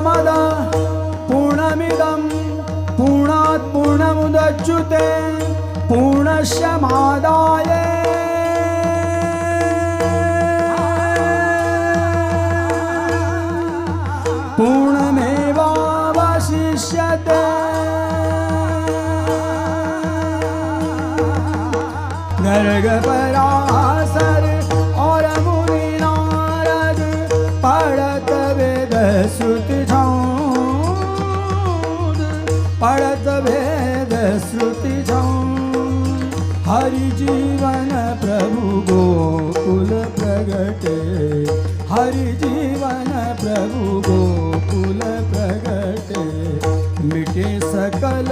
पूर्णमदा पूर्णमिदं पूर्णात् पूर्णमुदच्युते पूर्णस्य मादाय पूर्णमेवावशिष्यते। गर्ग पराशर और मुनि नारद पढ़त वेद श्रुति छंद, पढ़त वेद श्रुति छंद। हरि जीवन प्रभु गोकुल प्रगटे, हरि जीवन प्रभु गोकुल प्रगटे। मिटे सकल